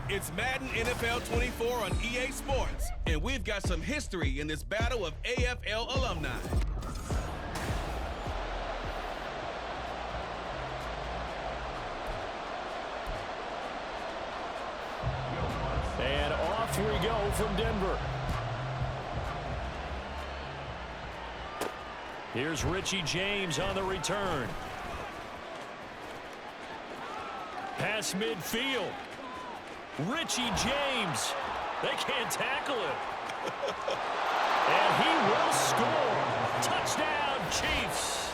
It's Madden NFL 24 on EA Sports, and we've got some history in this battle of AFL alumni. And off we go from Denver. Here's Richie James on the return. Pass midfield. Richie James. They can't tackle him. And he will score. Touchdown, Chiefs.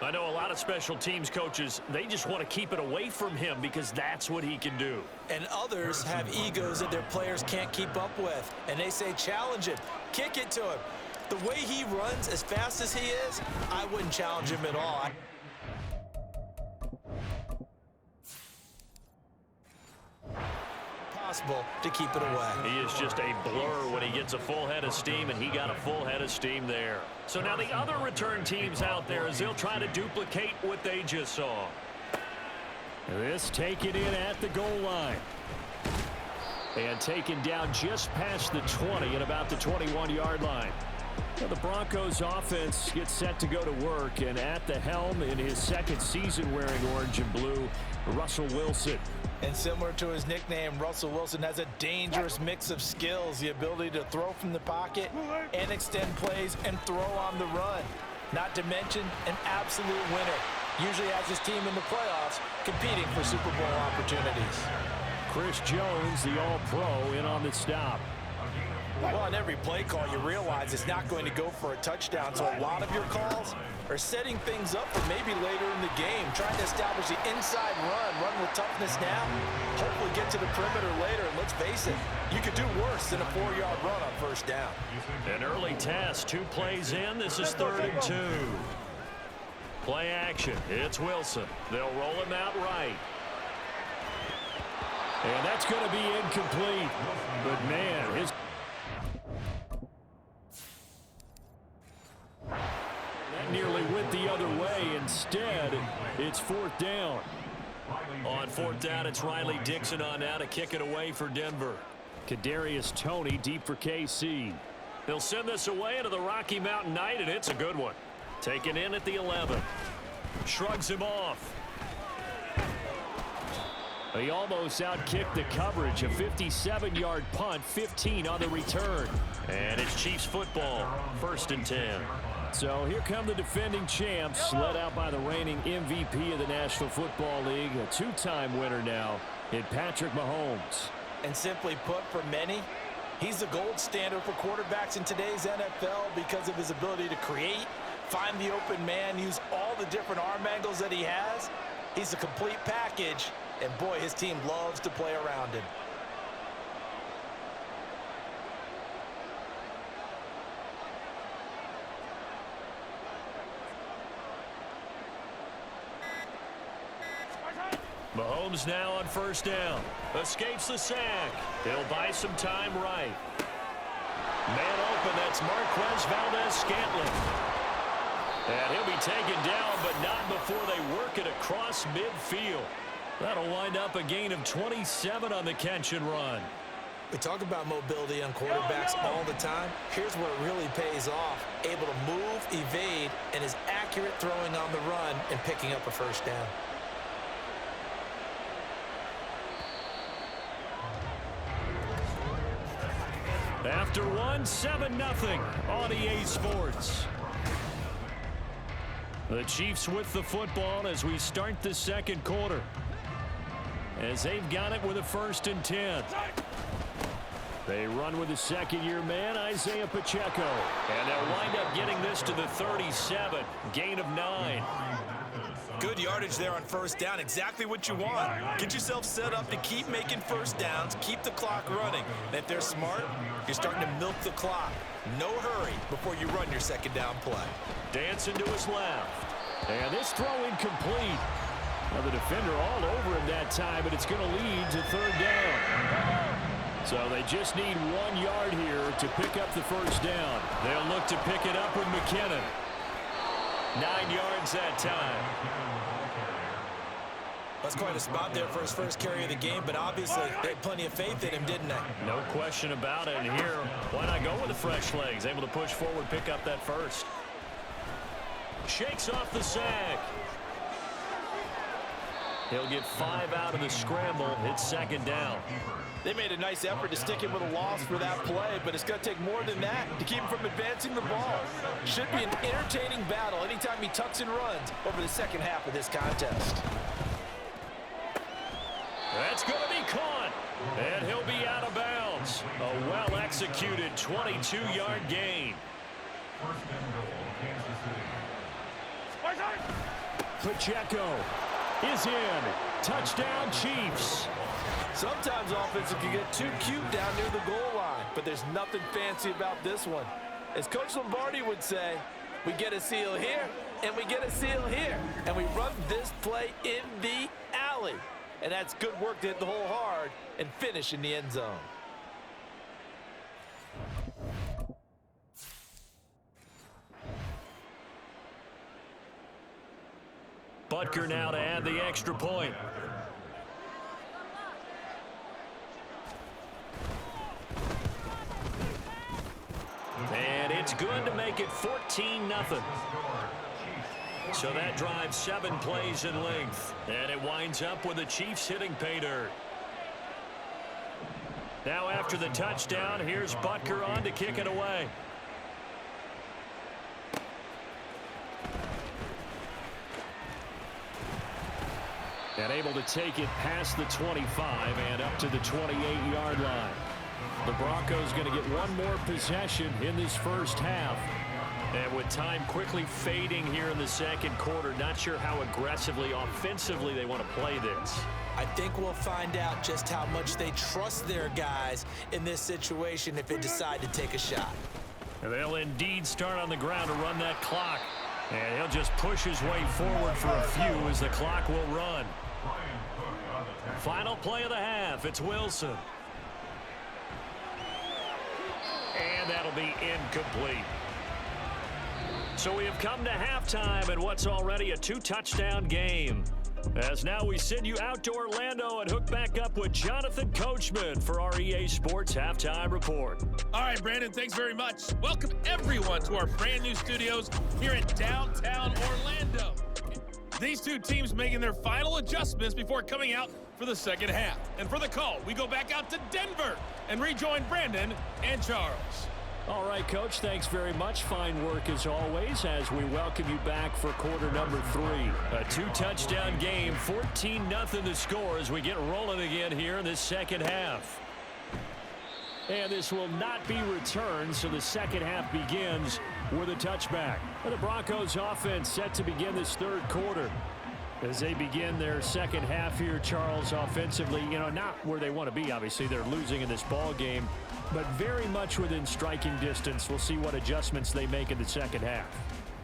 I know a lot of special teams coaches, they just want to keep it away from him because that's what he can do. And others have egos that their players can't keep up with. And they say, challenge him. Kick it to him. The way he runs as fast as he is, I wouldn't challenge him at all. Possible to keep it away. He is just a blur when he gets a full head of steam, and he got a full head of steam there. So now the other return teams out there, as they'll try to duplicate what they just saw. This taken in at the goal line. And taken down just past the 20 at about the 21-yard line. Well, the Broncos offense gets set to go to work, and at the helm in his second season wearing orange and blue, Russell Wilson. And similar to his nickname, Russell Wilson has a dangerous mix of skills, the ability to throw from the pocket and extend plays and throw on the run. Not to mention an absolute winner. Usually has his team in the playoffs competing for Super Bowl opportunities. Chris Jones, the All-Pro, in on the stop. Well, on every play call, you realize it's not going to go for a touchdown, so a lot of your calls are setting things up for maybe later in the game, trying to establish the inside run with toughness now, hopefully get to the perimeter later, and let's face it, you could do worse than a 4-yard run on first down. An early test, 2 plays in, this is 3rd and 2. Play action, it's Wilson. They'll roll him out right. And that's going to be incomplete, but man, his... That nearly went the other way. Instead, it's 4th down. On 4th down, it's Riley Dixon on now to kick it away for Denver. Kadarius Toney deep for KC. They'll send this away into the Rocky Mountain Night, and it's a good one. Taken in at the 11. Shrugs him off. He almost outkicked the coverage. A 57-yard punt, 15 on the return. And it's Chiefs football, 1st and 10. So here come the defending champs, led out by the reigning MVP of the National Football League, a 2-time winner now in Patrick Mahomes. And simply put, for many, he's the gold standard for quarterbacks in today's NFL because of his ability to create, find the open man, use all the different arm angles that he has. He's a complete package, and boy, his team loves to play around him. Mahomes now on 1st down. Escapes the sack. He'll buy some time right. Man open, that's Marquez Valdez-Scantling. And he'll be taken down, but not before they work it across midfield. That'll wind up a gain of 27 on the catch and run. We talk about mobility on quarterbacks all the time. Here's where it really pays off. Able to move, evade, and is accurate throwing on the run and picking up a 1st down. After one, 7-0 on EA Sports. The Chiefs with the football as we start the 2nd quarter. As they've got it with a 1st and 10. They run with the 2nd-year man, Isaiah Pacheco. And they'll wind up getting this to the 37. Gain of 9. Good yardage there on 1st down. Exactly what you want. Get yourself set up to keep making 1st downs, keep the clock running. And if they're smart, you're starting to milk the clock. No hurry before you run your 2nd down play. Dancing to his left. And this throw incomplete. Now the defender all over him that time, but it's going to lead to 3rd down. So they just need 1 yard here to pick up the 1st down. They'll look to pick it up with McKinnon. 9 yards that time. That's quite a spot there for his first carry of the game, but obviously they had plenty of faith in him, didn't they? No question about it. And here, why not go with the fresh legs? Able to push forward, pick up that first. Shakes off the sack. He'll get 5 out of the scramble. It's second down. They made a nice effort to stick him with a loss for that play, but it's going to take more than that to keep him from advancing the ball. Should be an entertaining battle anytime he tucks and runs over the second half of this contest. That's going to be caught, and he'll be out of bounds. A well-executed 22-yard gain. Pacheco is in. Touchdown, Chiefs. Sometimes offenses can get too cute down near the goal line, but there's nothing fancy about this one. As Coach Lombardi would say, we get a seal here, and we get a seal here, and we run this play in the alley. And that's good work to hit the hole hard and finish in the end zone. Butker now to add the extra point. And it's good to make it 14-0. So that drives 7 plays in length. And it winds up with the Chiefs hitting pay dirt. Now after the touchdown, here's Butker on to kick it away. And able to take it past the 25 and up to the 28-yard line. The Broncos going to get one more possession in this first half. And with time quickly fading here in the second quarter, not sure how aggressively, offensively they want to play this. I think we'll find out just how much they trust their guys in this situation if they decide to take a shot. And they'll indeed start on the ground to run that clock. And he'll just push his way forward for a few as the clock will run. Final play of the half, it's Wilson. And that'll be incomplete. So we have come to halftime in what's already a 2-touchdown game. As now we send you out to Orlando and hook back up with Jonathan Coachman for our EA Sports Halftime Report. All right, Brandon, thanks very much. Welcome everyone to our brand new studios here in downtown Orlando. These two teams making their final adjustments before coming out for the second half. And for the call, we go back out to Denver and rejoin Brandon and Charles. All right, Coach, thanks very much. Fine work as always as we welcome you back for quarter number 3. A 2-touchdown game, 14-0 the score as we get rolling again here in this second half. And this will not be returned, so the second half begins with a touchback. And the Broncos offense set to begin this third quarter. As they begin their second half here, Charles, offensively, not where they want to be, obviously. They're losing in this ball game, but very much within striking distance. We'll see what adjustments they make in the second half.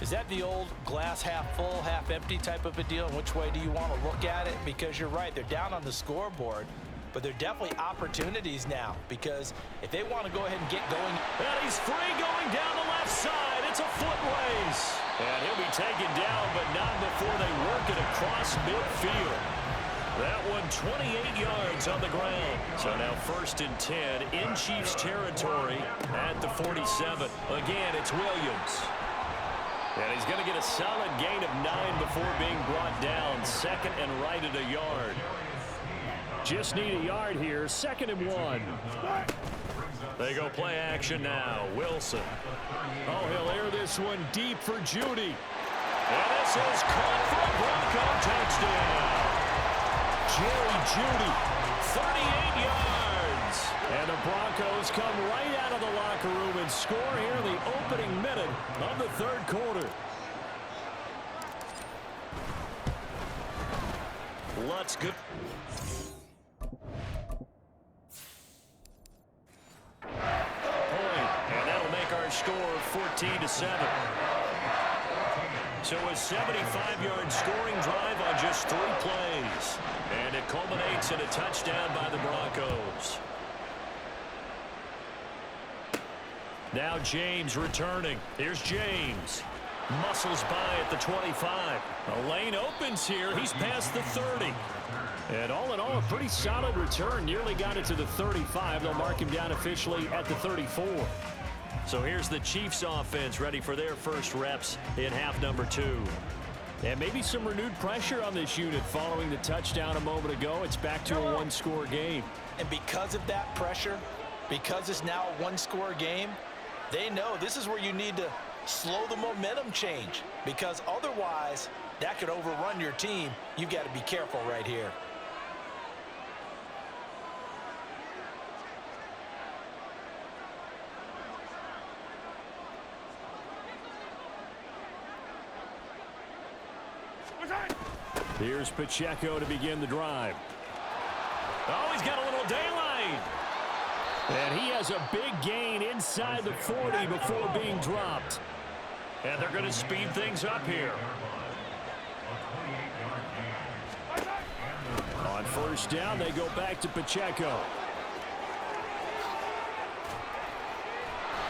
Is that the old glass half full, half empty type of a deal? And which way do you want to look at it? Because you're right, they're down on the scoreboard, but they're definitely opportunities now, because if they want to go ahead and get going. And he's free going down the left side. It's a foot race. And he'll be taken down, but not before they work it across midfield. That one 28 yards on the ground. So now 1st and 10 in Chiefs territory at the 47. Again, it's Williams. And he's going to get a solid gain of 9 before being brought down. 2nd and right at a yard. Just need a yard here. 2nd and 1. They go play action now. Wilson. Oh, he'll air this one deep for Judy. And this is caught for a Bronco touchdown. Jerry Judy, 38 yards. And the Broncos come right out of the locker room and score here in the opening minute of the third quarter. Let's go. Score 14-7. So a 75-yard scoring drive on just 3 plays. And it culminates in a touchdown by the Broncos. Now James returning. Here's James. Muscles by at the 25. A lane opens here. He's past the 30. And all in all, a pretty solid return. Nearly got it to the 35. They'll mark him down officially at the 34. So here's the Chiefs offense ready for their first reps in half number 2. And maybe some renewed pressure on this unit following the touchdown a moment ago. It's back to a one-score game. And because of that pressure, because it's now a one-score game, they know this is where you need to slow the momentum change, because otherwise that could overrun your team. You've got to be careful right here. Here's Pacheco to begin the drive. Oh, he's got a little daylight. And he has a big gain inside the 40 before being dropped. And they're going to speed things up here. On first down, they go back to Pacheco.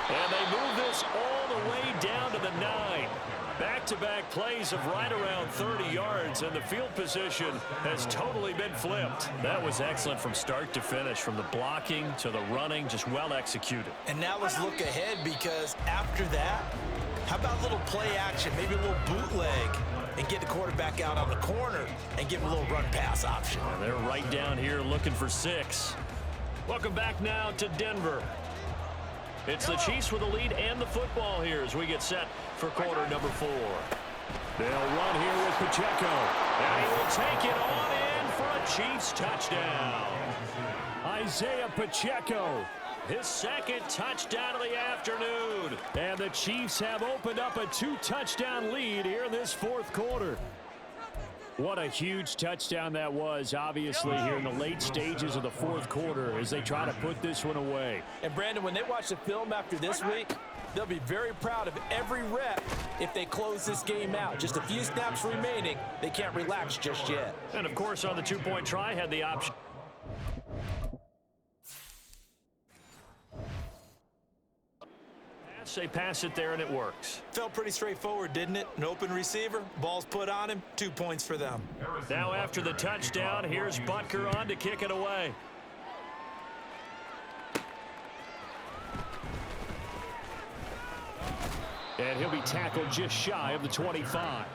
And they move this all the way down to the 9. Back-to-back plays of right around 30 yards, and the field position has totally been flipped. That was excellent from start to finish, from the blocking to the running, just well executed. And now let's look ahead, because after that, how about a little play action, maybe a little bootleg, and get the quarterback out on the corner and give him a little run-pass option. And they're right down here looking for 6. Welcome back now to Denver. It's the Chiefs with the lead and the football here as we get set for quarter number 4. They'll run here with Pacheco. And he will take it on in for a Chiefs touchdown. Isaiah Pacheco, his second touchdown of the afternoon. And the Chiefs have opened up a 2-touchdown lead here in this fourth quarter. What a huge touchdown that was, obviously, here in the late stages of the fourth quarter as they try to put this one away. And, Brandon, when they watch the film after this week, they'll be very proud of every rep if they close this game out. Just a few snaps remaining. They can't relax just yet. And, of course, on the 2-point try, had the option. They pass it there, and it works. Felt pretty straightforward, didn't it? An open receiver, ball's put on him, 2 points for them. Now after the touchdown, here's Butker on to kick it away. And he'll be tackled just shy of the 25.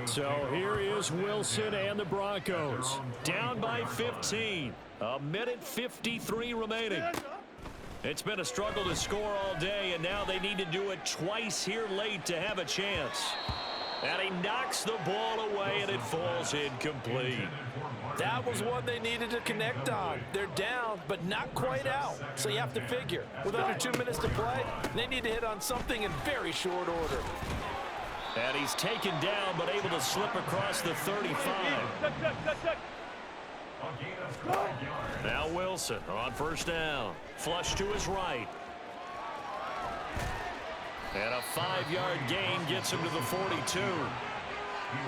So here is Wilson and the Broncos. Down by 15. A minute 53 remaining. It's been a struggle to score all day, and now they need to do it twice here late to have a chance. And he knocks the ball away, and it falls incomplete. That was one they needed to connect on. They're down, but not quite out. So you have to figure, with under 2 minutes to play, they need to hit on something in very short order. And he's taken down, but able to slip across the 35. Now Wilson on first down. Flush to his right. And a 5-yard gain gets him to the 42.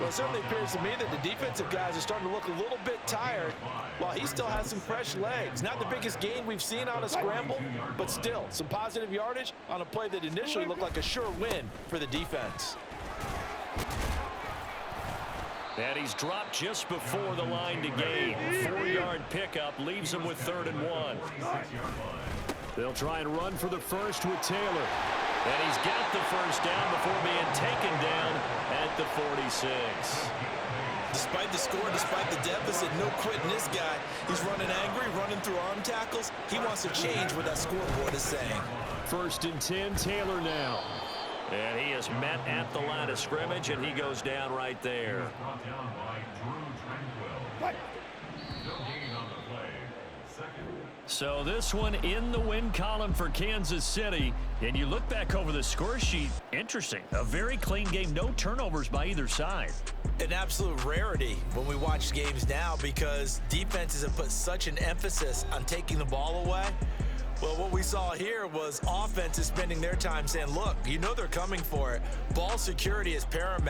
Well, it certainly appears to me that the defensive guys are starting to look a little bit tired while he still has some fresh legs. Not the biggest gain we've seen on a scramble, but still some positive yardage on a play that initially looked like a sure win for the defense. And he's dropped just before the line to gain. 4-yard pickup leaves him with 3rd and 1. They'll try and run for the first with Taylor. And he's got the first down before being taken down at the 46. Despite the score, despite the deficit, no quitting this guy. He's running angry, running through arm tackles. He wants to change what that scoreboard is saying. 1st and 10, Taylor now. And he is met at the line of scrimmage, and he goes down right there. So this one in the win column for Kansas City. And you look back over the score sheet, interesting. A very clean game, no turnovers by either side. An absolute rarity when we watch games now, because defenses have put such an emphasis on taking the ball away. Well, what we saw here was offenses spending their time saying, look, you know they're coming for it. Ball security is paramount.